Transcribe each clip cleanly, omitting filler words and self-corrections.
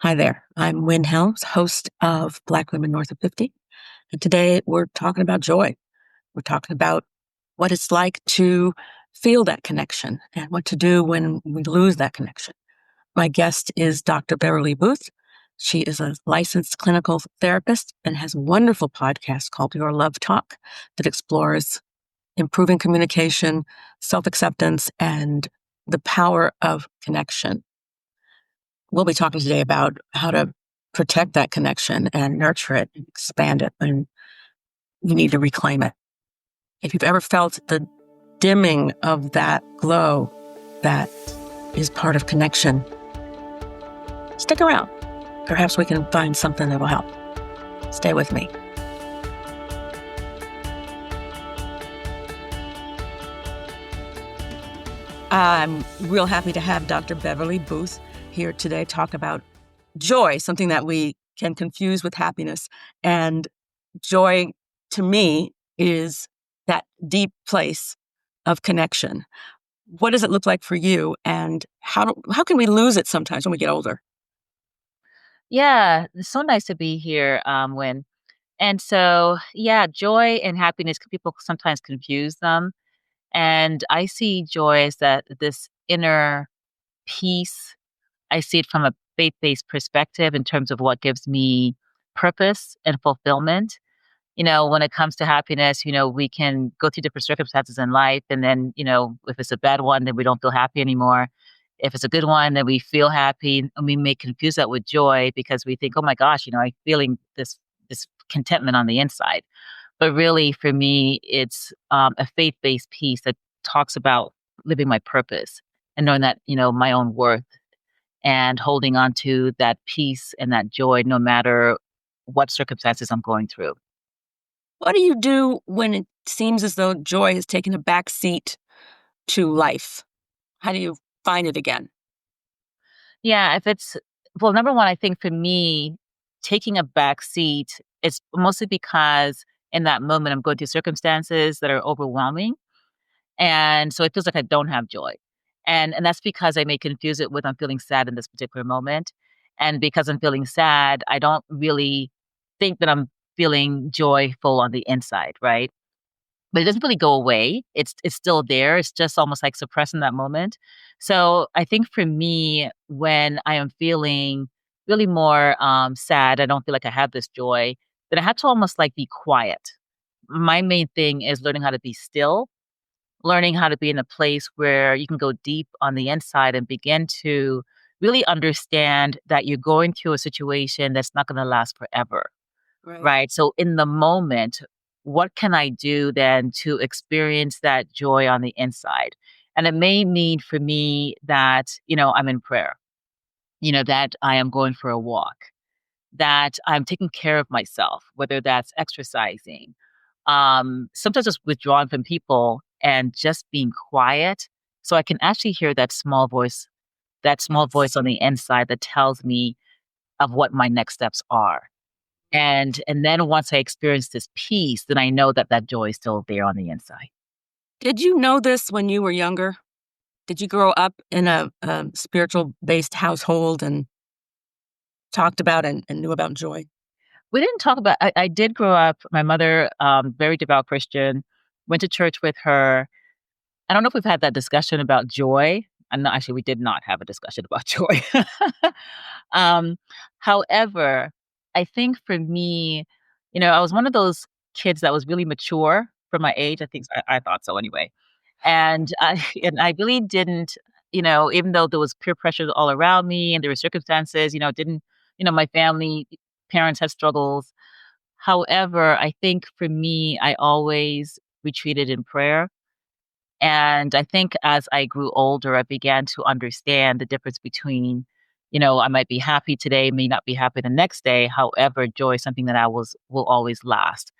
Hi there. I'm Wynn Helms, host of Black Women North of 50. And today we're talking about joy. We're talking about what it's like to feel that connection and what to do when we lose that connection. My guest is Dr. Beverley Boothe. She is a licensed clinical therapist and has a wonderful podcast called Your Love Talk that explores improving communication, self-acceptance, and the power of connection. We'll be talking today about how to protect that connection and nurture it and expand it. And you need to reclaim it. If you've ever felt the dimming of that glow that is part of connection, stick around. Perhaps we can find something that will help. Stay with me. I'm real happy to have Dr. Beverley Boothe here today talk about joy, something that we can confuse with happiness. And joy, to me, is that deep place of connection. What does it look like for you? And how can we lose it sometimes when we get older? Yeah, it's so nice to be here, Wynn. And so, yeah, joy and happiness, people sometimes confuse them. And I see joy as this inner peace. I see it from a faith-based perspective in terms of what gives me purpose and fulfillment. When it comes to happiness, we can go through different circumstances in life. And then, if it's a bad one, then we don't feel happy anymore. If it's a good one, then we feel happy. And we may confuse that with joy because we think, oh my gosh, I'm feeling this contentment on the inside. But really, for me, it's a faith-based piece that talks about living my purpose and knowing that, my own worth and holding on to that peace and that joy no matter what circumstances I'm going through. What do you do when it seems as though joy has taken a back seat to life? How do you find it again? Yeah, well, number one, I think for me, taking a back seat is mostly because in that moment I'm going through circumstances that are overwhelming. And so it feels like I don't have joy. And that's because I may confuse it with I'm feeling sad in this particular moment. And because I'm feeling sad, I don't really think that I'm feeling joyful on the inside, right? But it doesn't really go away. It's still there. It's just almost like suppressing that moment. So I think for me, when I am feeling really more sad, I don't feel like I have this joy, then I have to almost like be quiet. My main thing is learning how to be still, learning how to be in a place where you can go deep on the inside and begin to really understand that you're going through a situation that's not going to last forever. Right. Right? So in the moment, what can I do then to experience that joy on the inside? And it may mean for me that, I'm in prayer, that I am going for a walk, that I'm taking care of myself, whether that's exercising, sometimes just withdrawing from people and just being quiet so I can actually hear that small Yes. voice on the inside that tells me of what my next steps are. And then once I experience this peace, then I know that that joy is still there on the inside. Did you know this when you were younger? Did you grow up in a spiritual-based household and talked about and knew about joy? We didn't talk about I did grow up, my mother, very devout Christian, went to church with her. I don't know if we've had that discussion about joy. No, actually, we did not have a discussion about joy. Um, However, I think for me, I was one of those kids that was really mature for my age. I thought so anyway. And I and I really didn't, even though there was peer pressure all around me and there were circumstances, didn't, my family, parents had struggles. However, I think for me, I always retreated in prayer. And I think as I grew older, I began to understand the difference between, I might be happy today, may not be happy the next day. However, joy is something that will always last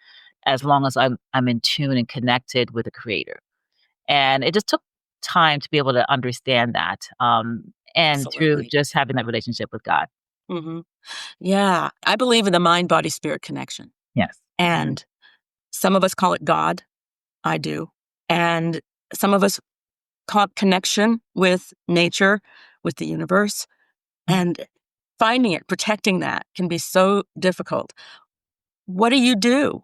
as long as I'm in tune and connected with the creator. And it just took time to be able to understand that, and through Absolutely. just having that relationship with God. Mhm. Yeah, I believe in the mind, body, spirit connection. Yes. And some of us call it God. I do. And some of us call it connection with nature, with the universe. And finding it, protecting that can be so difficult. What do you do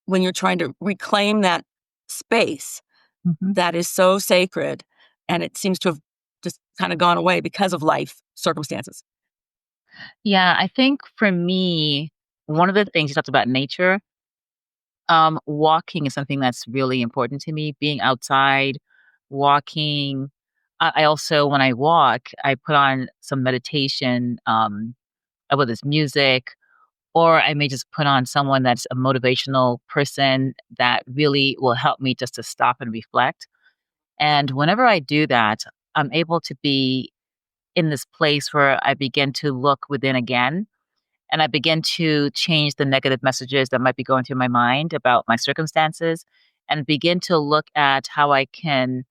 when you're trying to reclaim that space Mhm. that is so sacred and it seems to have just kind of gone away because of life circumstances? Yeah, I think for me, one of the things you talked about nature, walking is something that's really important to me, being outside, walking. I also, when I walk, I put on some meditation, whether it's music, or I may just put on someone that's a motivational person that really will help me just to stop and reflect. And whenever I do that, I'm able to be in this place where I begin to look within again, and I begin to change the negative messages that might be going through my mind about my circumstances, and begin to look at how I can,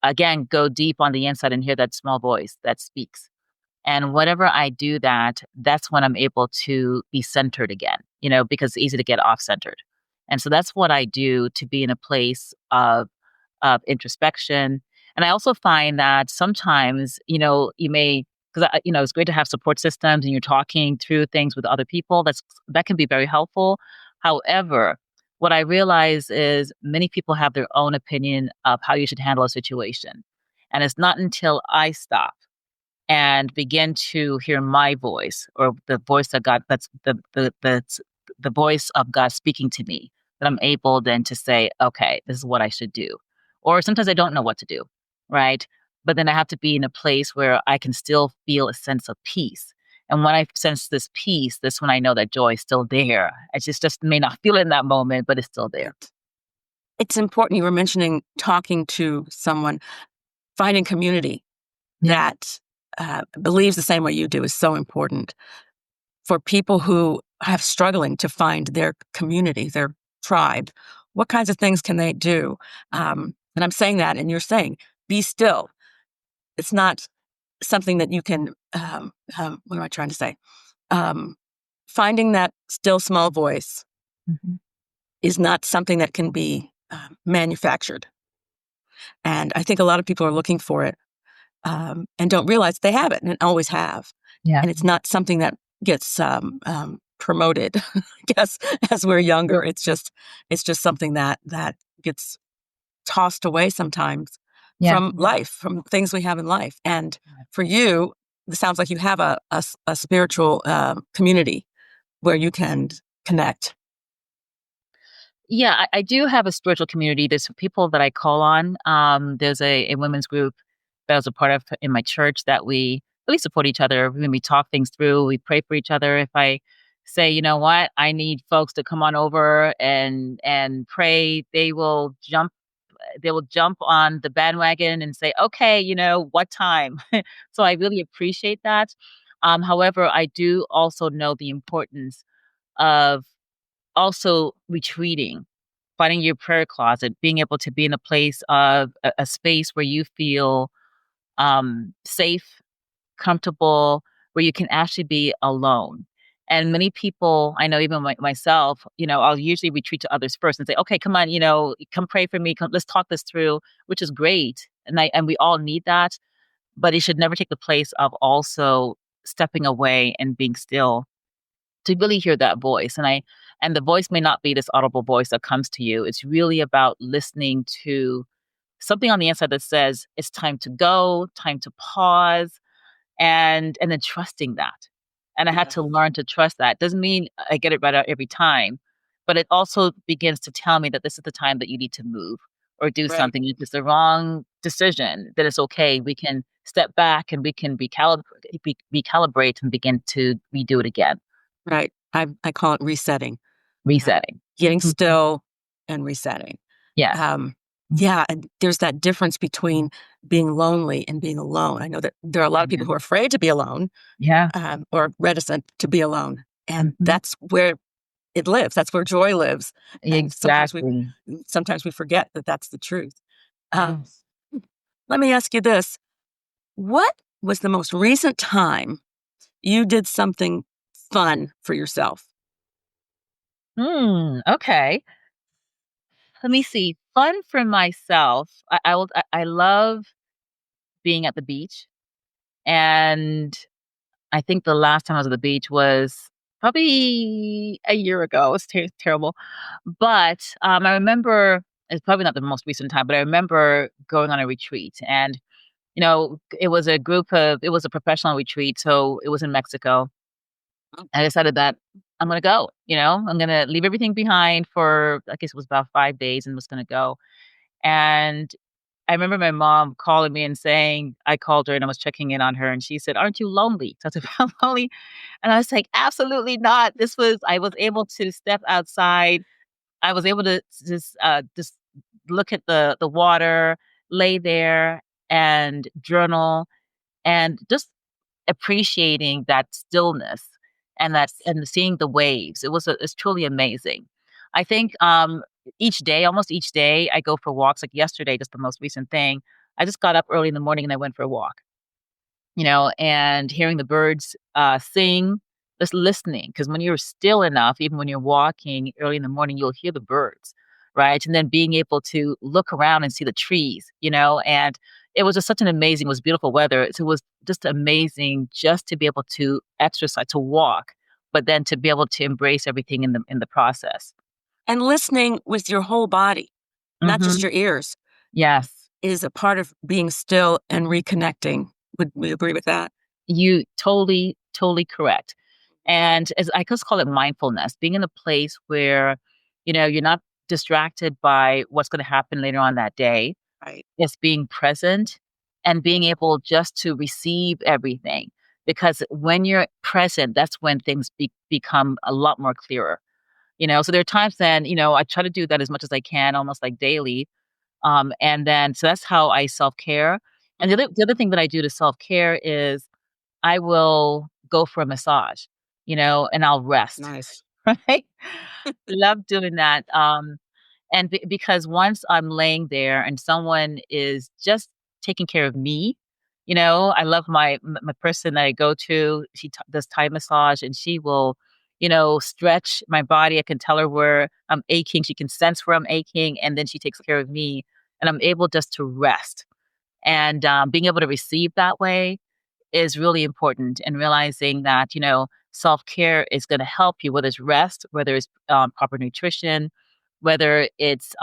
again, go deep on the inside and hear that small voice that speaks. And whenever I do that, that's when I'm able to be centered again, because it's easy to get off centered. And so that's what I do to be in a place of introspection. And I also find that sometimes, you may, because it's great to have support systems and you're talking through things with other people. That can be very helpful. However, what I realize is many people have their own opinion of how you should handle a situation. And it's not until I stop and begin to hear my voice, or the voice that God that's the voice of God speaking to me, that I'm able then to say, okay, this is what I should do. Or sometimes I don't know what to do, right? But then I have to be in a place where I can still feel a sense of peace. And when I sense this peace, that's when I know that joy is still there. I just may not feel it in that moment, but it's still there. Right. It's important. You were mentioning talking to someone, finding community Yeah. that believes the same way you do is so important for people who have struggling to find their community, their tribe. What kinds of things can they do? And I'm saying that, and you're saying, be still. It's not something that you can, what am I trying to say? Um, Finding that still small voice Mhm. is not something that can be manufactured. And I think a lot of people are looking for it and don't realize they have it and always have. Yeah. And it's not something that gets promoted, I guess, as we're younger. It's just something that gets tossed away sometimes Yeah. from life, from things we have in life. And for you, it sounds like you have a spiritual community where you can connect. Yeah, I do have a spiritual community. There's people that I call on. There's a women's group that I was a part of in my church that we really support each other. When we talk things through, we pray for each other. If I say, you know what, I need folks to come on over and pray, they will jump on the bandwagon and say, okay, what time? So I really appreciate that. However, I do also know the importance of also retreating, finding your prayer closet, being able to be in a place of a space where you feel safe, comfortable, where you can actually be alone. And many people, I know even myself, I'll usually retreat to others first and say, okay, come on, come pray for me. Come, let's talk this through, which is great. And we all need that, but it should never take the place of also stepping away and being still to really hear that voice. And the voice may not be this audible voice that comes to you. It's really about listening to something on the inside that says it's time to go, time to pause, and then trusting that. And I had Yeah. to learn to trust that. Doesn't mean I get it right out every time, but it also begins to tell me that this is the time that you need to move or do Right. something. If it's the wrong decision, then it's okay. We can step back and we can recalibrate and begin to redo it again. Right. I call it resetting, Resetting. getting Mhm. still and resetting. Yes. Um, Mhm. yeah, and there's that difference between being lonely and being alone. I know that there are a lot of Yeah. people who are afraid to be alone, Yeah. or reticent to be alone, and Mhm. that's where it lives. That's where joy lives, and Exactly. sometimes we forget that that's the truth. Um, Yes. Let me ask you this: what was the most recent time you did something fun for yourself? Okay. Let me see. Fun for myself. I love being at the beach, and I think the last time I was at the beach was probably a year ago. It was terrible. But I remember it's probably not the most recent time, but I remember going on a retreat. And, it was a professional retreat. So it was in Mexico. I decided that I'm going to go, I'm going to leave everything behind for, I guess it was about 5 days and was going to go. And I remember my mom calling me and saying, I called her and I was checking in on her and she said, "Aren't you lonely?" So I said, "I'm lonely." And I was like, "Absolutely not." I was able to step outside. I was able to just look at the water, lay there and journal and just appreciating that stillness and Yes. seeing the waves. It's truly amazing. I think almost each day, I go for walks. Like yesterday, just the most recent thing, I just got up early in the morning and I went for a walk. And hearing the birds sing, just listening. Because when you're still enough, even when you're walking early in the morning, you'll hear the birds, right? And then being able to look around and see the trees, and it was just such an amazing, it was beautiful weather. So it was just amazing just to be able to exercise, to walk, but then to be able to embrace everything in the process. And listening with your whole body, not just Hmm. your ears, Yes. is a part of being still and reconnecting. Would we agree with that? You totally, totally correct. And as I just call it mindfulness, being in a place where, you're not distracted by what's going to happen later on that day. Right. It's being present and being able just to receive everything. Because when you're present, that's when things become a lot more clearer. So there are times then, I try to do that as much as I can, almost like daily. And then, so that's how I self care. And the other thing that I do to self care is I will go for a massage, and I'll rest, Nice. right? Love doing that. And because once I'm laying there and someone is just taking care of me, I love my person that I go to. She does Thai massage, and she will, stretch my body. I can tell her where I'm aching. She can sense where I'm aching, and then she takes care of me, and I'm able just to rest. And being able to receive that way is really important, and realizing that, self care is going to help you, whether it's rest, whether it's proper nutrition, whether it's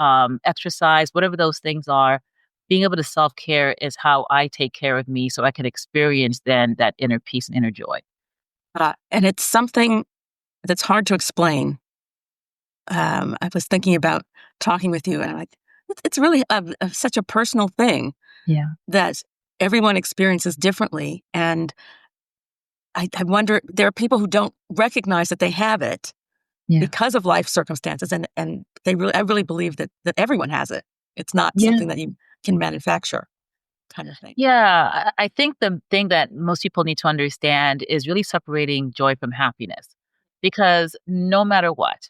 exercise, whatever those things are. Being able to self care is how I take care of me so I can experience then that inner peace and inner joy. And it's something that's hard to explain. I was thinking about talking with you, and it's really such a personal thing Yeah. that everyone experiences differently. And I wonder, there are people who don't recognize that they have it Yeah. because of life circumstances, and I really believe that everyone has it. It's not Yeah. something that you can manufacture, kind of thing. Yeah, I think the thing that most people need to understand is really separating joy from happiness. Because no matter what,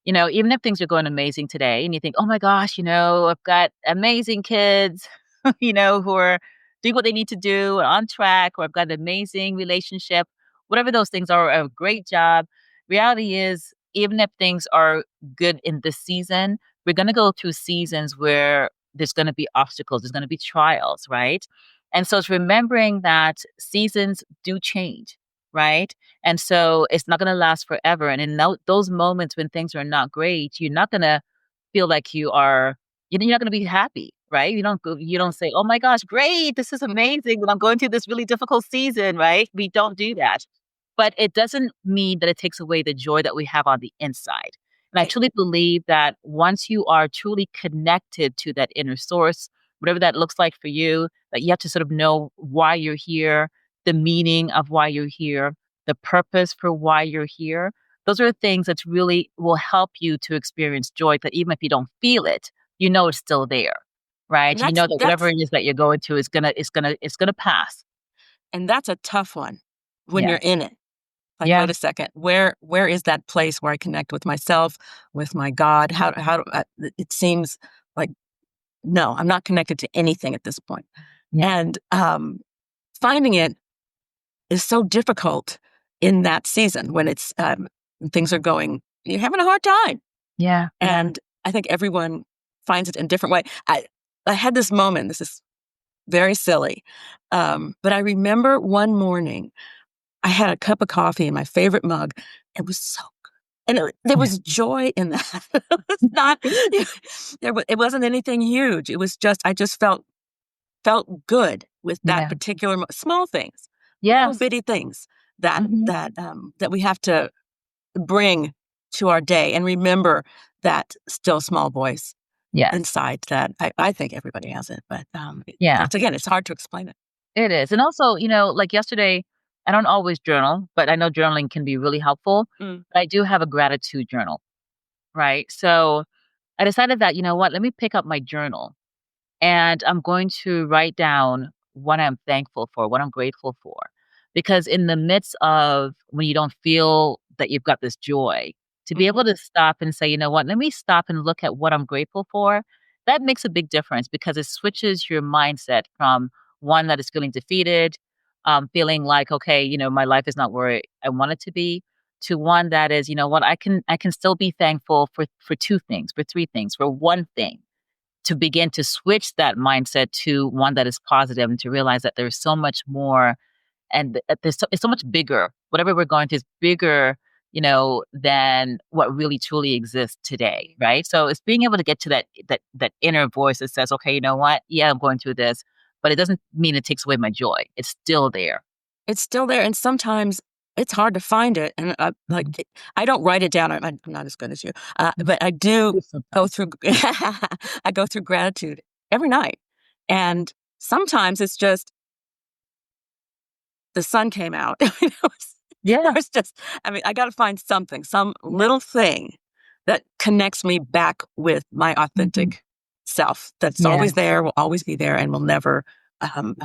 even if things are going amazing today and you think, "Oh my gosh, I've got amazing kids, who are doing what they need to do, on track, or I've got an amazing relationship," whatever those things are, a great job. Reality is, even if things are good in this season, we're going to go through seasons where there's going to be obstacles, there's going to be trials, right? And so it's remembering that seasons do change, right? And so it's not going to last forever. And in those moments when things are not great, you're not going to feel like you're not going to be happy, right? You don't say, "Oh my gosh, great, this is amazing, but I'm going through this really difficult season," right? We don't do that. But it doesn't mean that it takes away the joy that we have on the inside. And I Right. truly believe that once you are truly connected to that inner source, whatever that looks like for you, that you have to sort of know why you're here, the meaning of why you're here, the purpose for why you're here. Those are things that really will help you to experience joy, that even if you don't feel it, it's still there, And right? You that's know that whatever that's it is that you're going to is gonna pass. and that's a tough one when Yeah. you're in it. Like, Yeah. wait a second, where is that place where I connect with myself, with my God? How do it seems like, no, I'm not connected to anything at this point. Yeah. And finding it is so difficult in that season when things are going, you're having a hard time. Yeah. Yeah. And I think everyone finds it in a different way. I had this moment. This is very silly, but I remember one morning I had a cup of coffee in my favorite mug. It was so and there Yeah. was joy in that. It was not it wasn't anything huge. It was just I just felt good with that Yeah. particular small things, little Yes. bitty things that Mhm. that we have to bring to our day and remember that still small voice Yes. inside that I think everybody has it, but Yeah. it's again, it's hard to explain it. It is. And also, like yesterday, I don't always journal, but I know journaling can be really helpful. Mm, I do have a gratitude journal, right? So I decided that, you know what, let me pick up my journal and I'm going to write down what I'm thankful for, what I'm grateful for. Because in the midst of when you don't feel that you've got this joy, to be mhm. able to stop and say, you know what, let me stop and look at what I'm grateful for, that makes a big difference because it switches your mindset from one that is feeling defeated, feeling like, okay, my life is not where I want it to be, to one that is, you know what, I can still be thankful for two things, for three things, for one thing, to begin to switch that mindset to one that is positive and to realize that there's so much more and it's so much bigger. Whatever we're going through is bigger, than what really truly exists today, right? So it's being able to get to that inner voice that says, okay, you know what? Yeah, I'm going through this, but it doesn't mean it takes away my joy. It's still there. It's still there, and sometimes it's hard to find it, and, Mhm. I don't write it down, I'm not as good as you, Mhm. but I do Do go sometimes. through I go through gratitude every night, and sometimes it's just the sun came out. Yeah. It's just I mean, I gotta find something, some Yeah. little thing that connects me back with my Mhm. authentic self that's always Yes. there, will always be there, and will never, um,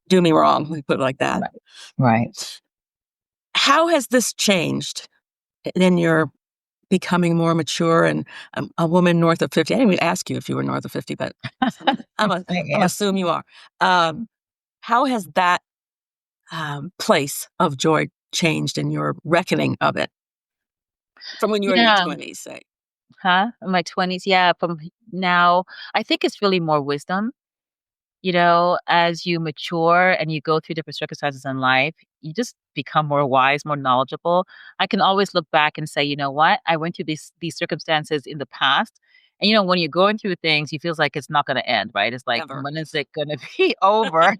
do me wrong, let me put it like that. Right. Right. How has this changed in your becoming more mature and a woman north of 50? I didn't even ask you if you were north of 50, but I I'm am. assume you are. How has that place of joy changed in your reckoning of it from when you were in your Yeah. 20s, say? Huh? In my 20s, yeah, from now, I think it's really more wisdom. As you mature and you go through different circumstances in life, you just become more wise, more knowledgeable. I can always look back and say, you know what? I went through these circumstances in the past. And when you're going through things, you feels like it's not going to end, right? It's like, Ever. when is it going to be over?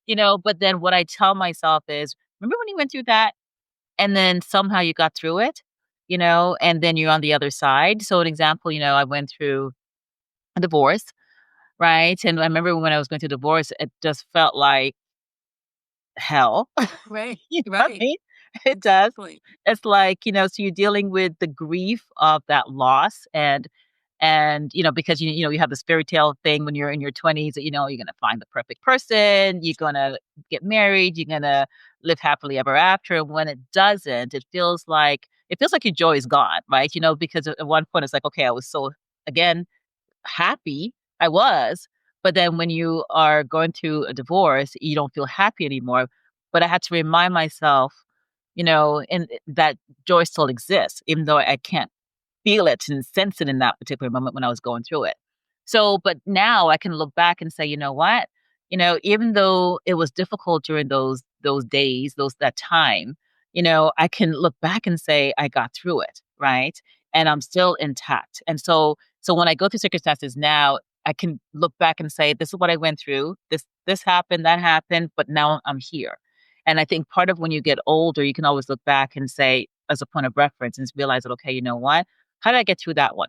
But then what I tell myself is, remember when you went through that and then somehow you got through it, and then you're on the other side. So an example, I went through a divorce, right? And I remember when I was going through divorce, it just felt like hell. Right, You know what I right, mean? It does. exactly. It's like, so you're dealing with the grief of that loss and because you have this fairy tale thing when you're in your 20s that you're going to find the perfect person, you're going to get married, you're going to live happily ever after. And when it doesn't, it feels like your joy is gone, right? Because at one point it's like, okay, I was so, again, happy. I was. But then when you are going through a divorce, you don't feel happy anymore. But I had to remind myself, and that joy still exists, even though I can't feel it and sense it in that particular moment when I was going through it. So, but now I can look back and say, you know what? Even though it was difficult during those days, that time, I can look back and say I got through it, right? And I'm still intact. And so when I go through circumstances now, I can look back and say, this is what I went through. This happened, that happened, but now I'm here. And I think part of when you get older, you can always look back and say, as a point of reference, and realize that, okay, you know what? How did I get through that one?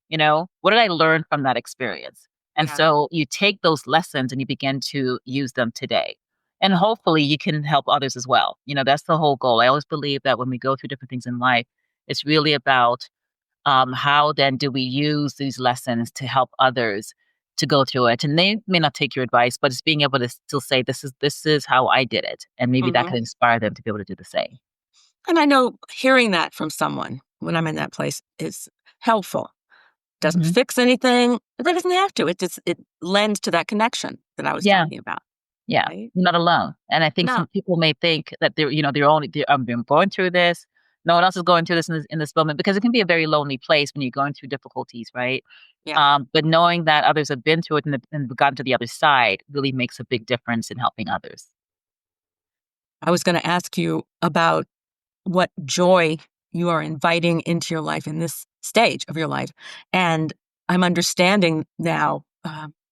What did I learn from that experience? And Yeah. so you take those lessons and you begin to use them today. And hopefully you can help others as well. That's the whole goal. I always believe that when we go through different things in life, it's really about how then do we use these lessons to help others to go through it. And they may not take your advice, but it's being able to still say, this is how I did it. And maybe that Mhm. can inspire them to be able to do the same. And I know hearing that from someone when I'm in that place is helpful. Doesn't Hmm. fix anything, but it doesn't have to. It just it lends to that connection that I was Yeah. talking about, Yeah, right? you're not alone, and I think No. some people may think that I'm going through this. No one else is going through this in this moment because it can be a very lonely place when you're going through difficulties, right? Yeah. But knowing that others have been through it and gotten to the other side really makes a big difference in helping others. I was going to ask you about what joy you are inviting into your life in this stage of your life. And I'm understanding now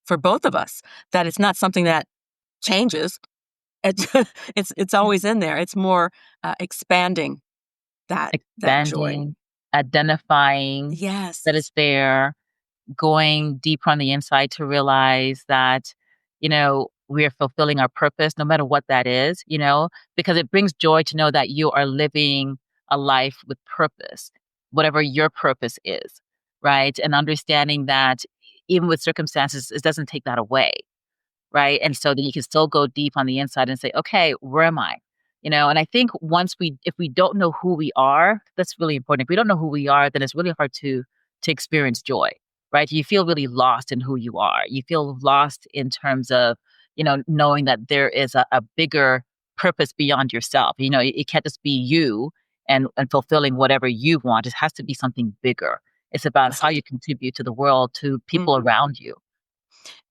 for both of us that it's not something that changes. It's it's always in there. It's more expanding that joy. Expanding, identifying that Yes, it's there, going deeper on the inside to realize that, we're fulfilling our purpose, no matter what that is, because it brings joy to know that you are living a life with purpose, whatever your purpose is, right? And understanding that even with circumstances, it doesn't take that away. Right? And so then you can still go deep on the inside and say, "Okay, where am I?" And I think if we don't know who we are, that's really important. If we don't know who we are, then it's really hard to experience joy, right? You feel really lost in who you are. You feel lost in terms of, knowing that there is a bigger purpose beyond yourself. It can't just be you and fulfilling whatever you want. It has to be something bigger. It's about how you contribute to the world, to people mhm. around you.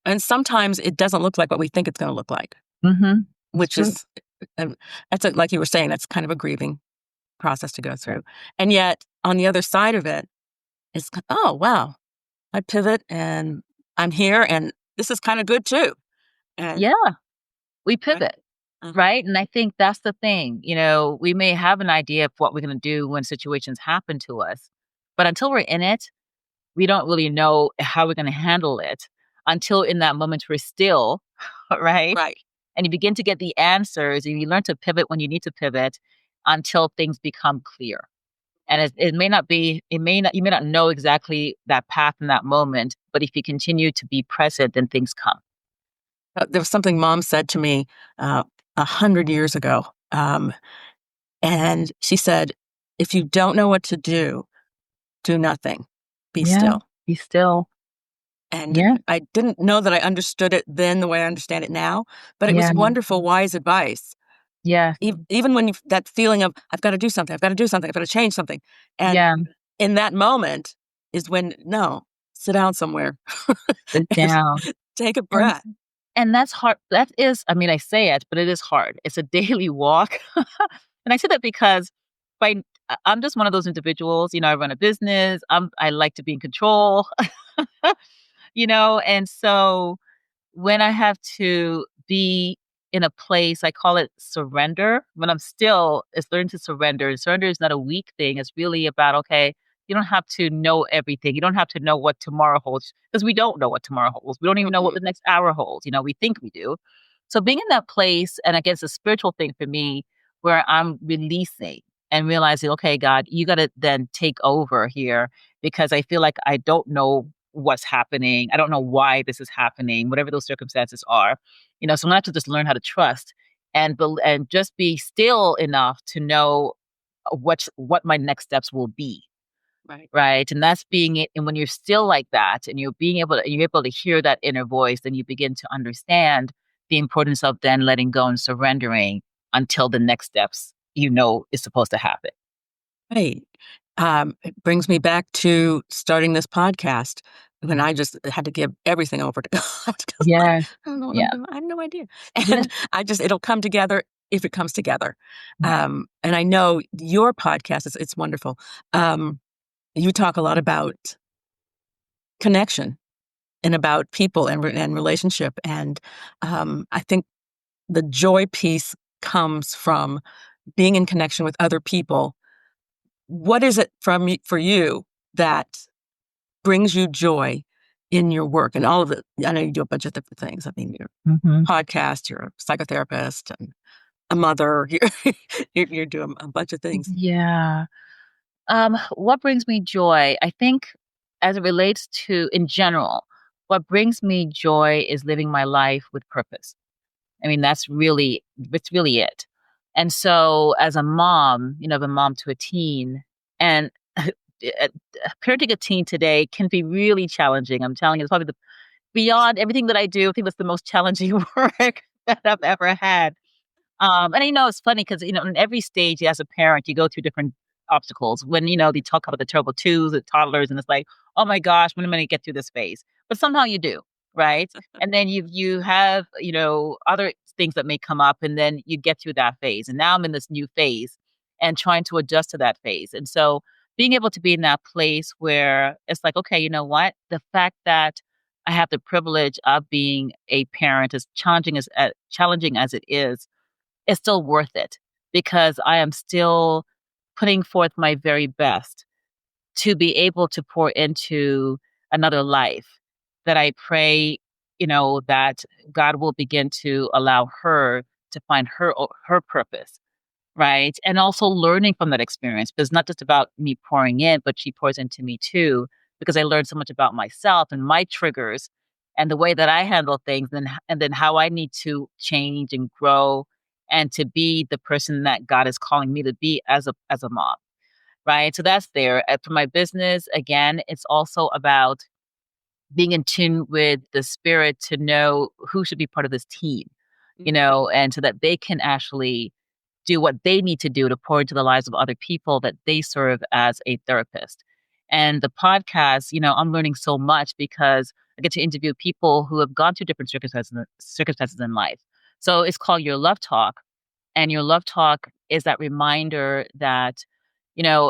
And sometimes it doesn't look like what we think it's going to look like, Mhm. It's which true. is um, like you were saying, that's kind of a grieving process to go through. And yet, on the other side of it, oh wow, I pivot and I'm here, and this is kind of good too. And Yeah, we right, pivot, uh-huh, right? And I think that's the thing, we may have an idea of what we're gonna do when situations happen to us, but until we're in it, we don't really know how we're gonna handle it until in that moment we're still, right? right, And you begin to get the answers and you learn to pivot when you need to pivot until things become clear. And it may not be, you may not know exactly that path in that moment, but if you continue to be present, then things come. there was something Mom said to me 100 years ago, and she said, "If you don't know what to do nothing, be Yeah, still." be still. And Yeah, I didn't know that I understood it then the way I understand it now, but it was yeah, wonderful, wise advice. yeah, Even when you that feeling of, "I've gotta do something, I've gotta do something, I've gotta change something," and yeah. in that moment is when, "No, sit down somewhere Sit and down. take a And breath." and that's hard. That is, I mean, I say it, but it is hard. It's a daily walk. And I say that because I'm just one of those individuals, I run a business. I like to be in control, and so when I have to be in a place, I call it surrender. When I'm still, it's learning to surrender. Surrender is not a weak thing. It's really about, okay, you don't have to know everything. You don't have to know what tomorrow holds because we don't know what tomorrow holds. We don't even know what Mhm. the next hour holds. We think we do. So being in that place, and I guess a spiritual thing for me, where I'm releasing and realizing, okay, God, you got to then take over here because I feel like I don't know what's happening. I don't know why this is happening, whatever those circumstances are. So I'm gonna have to just learn how to trust and just be still enough to know what my next steps will be. Right. Right. And that's being it. And when you're still like that and you're able to hear that inner voice, then you begin to understand the importance of then letting go and surrendering until the next steps is supposed to happen. Right. It brings me back to starting this podcast when I just had to give everything over to God because I Yes. don't know what I'm Yeah. doing. I have no idea. Yeah. And it'll come together if it comes together. And I know your podcast it's wonderful. Um, you talk a lot about connection and about people and relationship. And I think the joy piece comes from being in connection with other people. What is it for you that brings you joy in your work and all of it? I know you do a bunch of different things. I mean, your Mhm. podcast, you're a psychotherapist and a mother. You're doing a bunch of things. Yeah. What brings me joy? I think as it relates to in general, what brings me joy is living my life with purpose. I mean, it's really it. And so as a mom, the mom to a teen and parenting a teen today can be really challenging. I'm telling you, it's probably beyond everything that I do. I think that's the most challenging work that I've ever had. And it's funny because, in every stage as a parent, you go through different obstacles. When, they talk about the terrible twos, the toddlers, and it's like, oh my gosh, when am I going to get through this phase? But somehow you do. right? And then you have, other things that may come up, and then you get through that phase. And now I'm in this new phase and trying to adjust to that phase. And so being able to be in that place where it's like, okay, you know what? The fact that I have the privilege of being a parent, as challenging as it is, it's still worth it because I am still putting forth my very best to be able to pour into another life that I pray, that God will begin to allow her to find her purpose, right? And also learning from that experience, because it's not just about me pouring in, but she pours into me too, because I learned so much about myself and my triggers and the way that I handle things, and then how I need to change and grow and to be the person that God is calling me to be as a mom, right? So that's there. For my business, again, it's also about being in tune with the spirit to know who should be part of this team, and so that they can actually do what they need to do to pour into the lives of other people that they serve as a therapist. And the podcast, I'm learning so much because I get to interview people who have gone through different circumstances in life. So it's called Your Love Talk. And your love talk is that reminder that,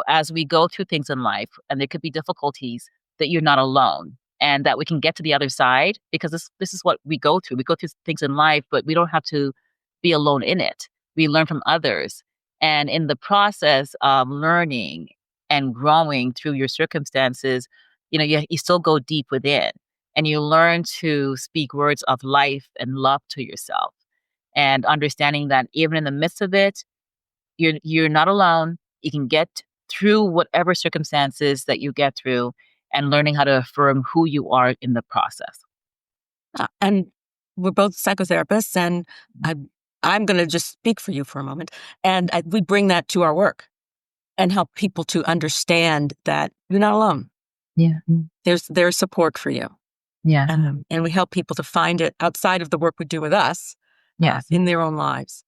as we go through things in life and there could be difficulties, that you're not alone and that we can get to the other side, because this is what we go through. We go through things in life, but we don't have to be alone in it. We learn from others. And in the process of learning and growing through your circumstances, you still go deep within and you learn to speak words of life and love to yourself, and understanding that even in the midst of it, you're not alone. You can get through whatever circumstances that you get through, and learning how to affirm who you are in the process. And we're both psychotherapists, and I'm going to just speak for you for a moment. And we bring that to our work and help people to understand that you're not alone. Yeah. There's support for you. Yeah. And we help people to find it outside of the work we do with us, Yes. in their own lives.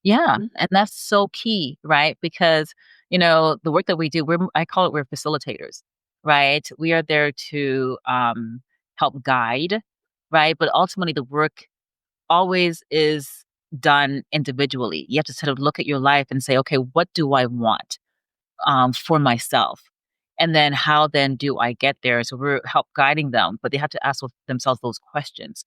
Yeah. And that's so key, right? Because, the work that we do, I call it, we're facilitators, right? We are there to help guide, right? But ultimately, the work always is done individually. You have to sort of look at your life and say, okay, what do I want for myself? And then how then do I get there? So we're help guiding them, but they have to ask themselves those questions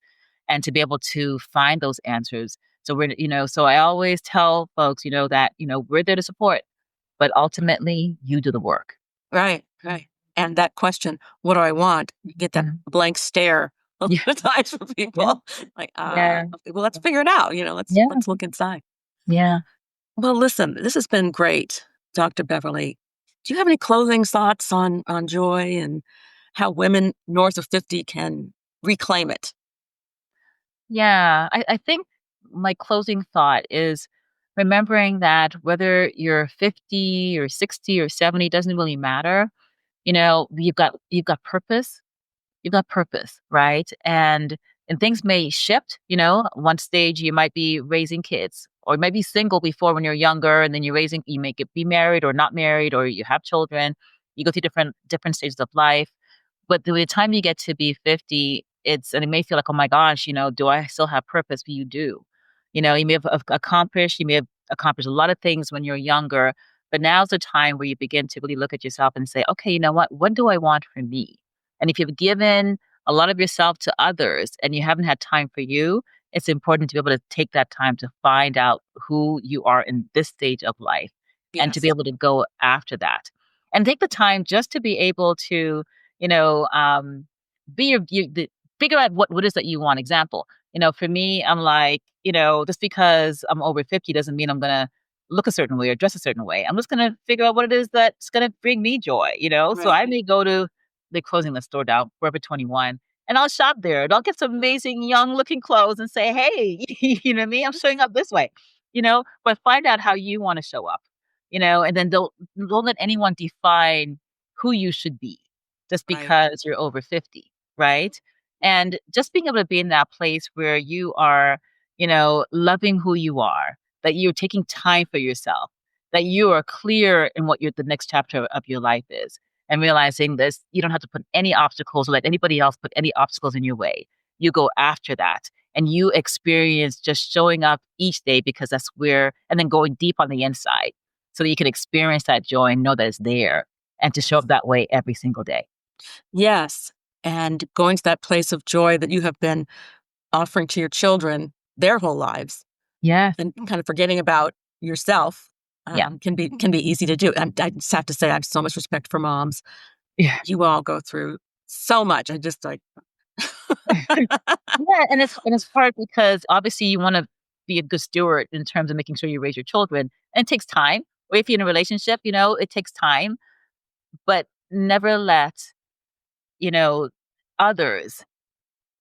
and to be able to find those answers. So so I always tell folks, that, we're there to support, but ultimately you do the work. Right, right. And that question, what do I want? You get that blank stare a lot Yeah. of times from people. Like, Yeah. okay, well, let's figure it out. Yeah. Let's look inside. Yeah. Well, listen, this has been great, Dr. Beverley. Do you have any closing thoughts on joy and how women north of 50 can reclaim it? Yeah. I think my closing thought is remembering that whether you're 50 or 60 or 70 doesn't really matter. You've got purpose. You've got purpose, right? And things may shift. One stage you might be raising kids, or you might be single before when you're younger, and then you may be married or not married, or you have children. You go through different stages of life. But by the time you get to be 50, and it may feel like, oh my gosh, do I still have purpose? But you do. You may have accomplished a lot of things when you're younger, but now's the time where you begin to really look at yourself and say, okay, you know what do I want for me? And if you've given a lot of yourself to others and you haven't had time for you, it's important to be able to take that time to find out who you are in this stage of life and to be Yes. able to go after that. And take the time just to be able to, you know, um, figure out what it is that you want. Example, for me, I'm like, just because I'm over 50 doesn't mean I'm going to look a certain way or dress a certain way. I'm just going to figure out what it is that's going to bring me joy. So Right. I may go to, they're closing the store down, Forever 21, and I'll shop there and I'll get some amazing young looking clothes and say, hey, you know what I mean? I'm showing up this way, but find out how you want to show up, and then don't let anyone define who you should be just Right. because you're over 50, right? And just being able to be in that place where you are, loving who you are, that you're taking time for yourself, that you are clear in what the next chapter of your life is, and realizing this, you don't have to put any obstacles or let anybody else put any obstacles in your way. you go after that and you experience just showing up each day because that's where, and then going deep on the inside so that you can experience that joy and know that it's there and to show Yes. up that way every single day. Yes. And going to that place of joy that you have been offering to your children their whole lives Yes. and kind of forgetting about yourself Yeah. can be easy to do. And I just have to say, I have so much respect for moms. Yeah. You all go through so much. I just like, Yeah, and it's hard because obviously you wanna be a good steward in terms of making sure you raise your children, and it takes time. Or if you're in a relationship, it takes time, but never let, you know, others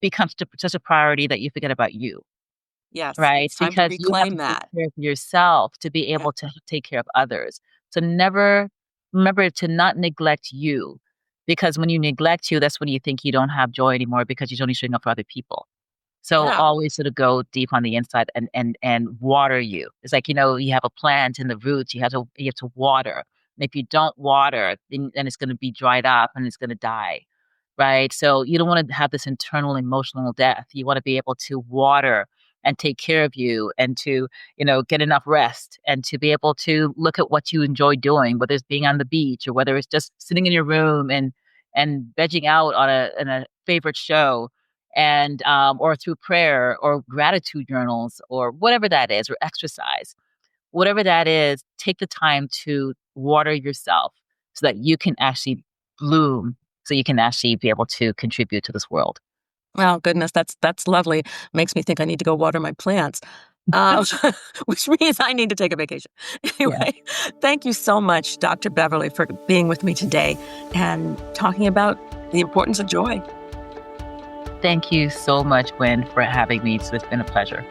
become such a priority that you forget about you. yes, Right? it's time to Because you have reclaim to take that. care of yourself to be Yeah. able to take care of others. So never remember to not neglect you, because when you neglect you, that's when you think you don't have joy anymore because you're only showing up for other people. So Yeah. always sort of go deep on the inside and water you. It's like, you have a plant and the roots, you have to water. And if you don't water, then it's gonna be dried up and it's gonna die. Right? So you don't want to have this internal emotional death. You want to be able to water and take care of you and to, get enough rest and to be able to look at what you enjoy doing, whether it's being on the beach or whether it's just sitting in your room and vegging out on a favorite show and or through prayer or gratitude journals or whatever that is, or exercise. Whatever that is, take the time to water yourself so that you can actually bloom, so you can actually be able to contribute to this world. Oh, goodness, that's lovely. Makes me think I need to go water my plants, um, which means I need to take a vacation. Yeah. Anyway, thank you so much, Dr. Beverly, for being with me today and talking about the importance of joy. Thank you so much, Wynn, for having me. It's been a pleasure.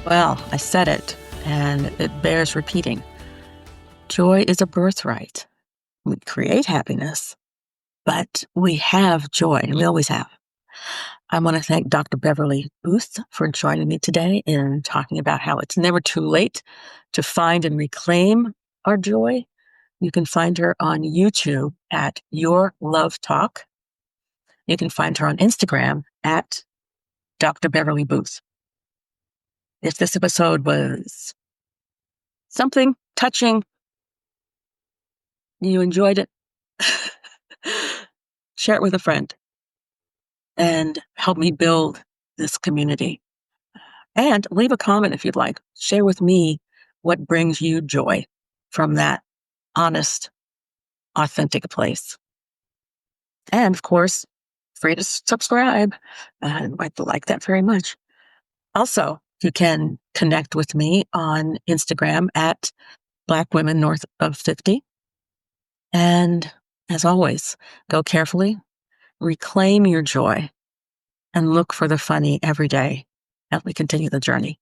Well, I said it, and it bears repeating. Joy is a birthright. We create happiness, but we have joy, and we always have. I want to thank Dr. Beverley Boothe for joining me today in talking about how it's never too late to find and reclaim our joy. You can find her on YouTube at Your Love Talk. You can find her on Instagram at Dr. Beverley Boothe. If this episode was something touching, you enjoyed it, share it with a friend and help me build this community. And leave a comment if you'd like. Share with me what brings you joy from that honest, authentic place. And of course, free to subscribe. I'd like that very much. Also, you can connect with me on Instagram at Black Women North of 50. And as always, go carefully, reclaim your joy, and look for the funny every day as we continue the journey.